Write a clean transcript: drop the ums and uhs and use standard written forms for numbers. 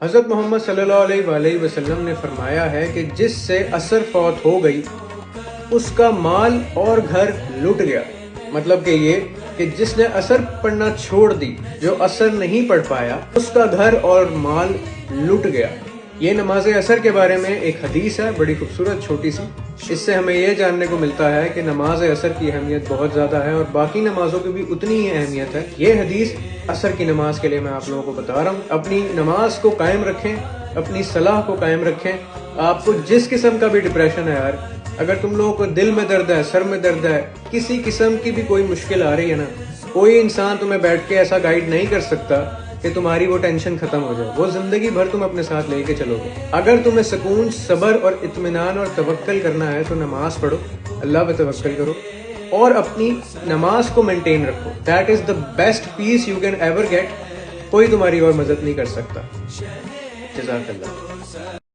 حضرت محمد صلی اللہ علیہ وآلہ وسلم نے فرمایا ہے کہ جس سے عصر فوت ہو گئی اس کا مال اور گھر لٹ گیا. مطلب کہ یہ کہ جس نے عصر پڑھنا چھوڑ دی، جو عصر نہیں پڑھ پایا، اس کا گھر اور مال لٹ گیا. یہ نماز عصر کے بارے میں ایک حدیث ہے، بڑی خوبصورت چھوٹی سی. اس سے ہمیں یہ جاننے کو ملتا ہے کہ نماز عصر کی اہمیت بہت زیادہ ہے اور باقی نمازوں کی بھی اتنی ہی اہمیت ہے. یہ حدیث عصر کی نماز کے لیے میں آپ لوگوں کو بتا رہا ہوں. اپنی نماز کو قائم رکھیں، اپنی صلاح کو قائم رکھیں. آپ کو جس قسم کا بھی ڈپریشن ہے یار، اگر تم لوگوں کو دل میں درد ہے، سر میں درد ہے، کسی قسم کی بھی کوئی مشکل آ رہی ہے نا، کوئی انسان تمہیں بیٹھ کے ایسا گائیڈ نہیں کر سکتا کہ تمہاری وہ ٹینشن ختم ہو جائے. وہ زندگی بھر تم اپنے ساتھ لے کے چلو گے. اگر تمہیں سکون، صبر اور اطمینان اور توکل کرنا ہے تو نماز پڑھو، اللہ پہ توکل کرو اور اپنی نماز کو مینٹین رکھو. That is the best peace you can ever get. کوئی تمہاری اور مدد نہیں کر سکتا. جزاک اللہ.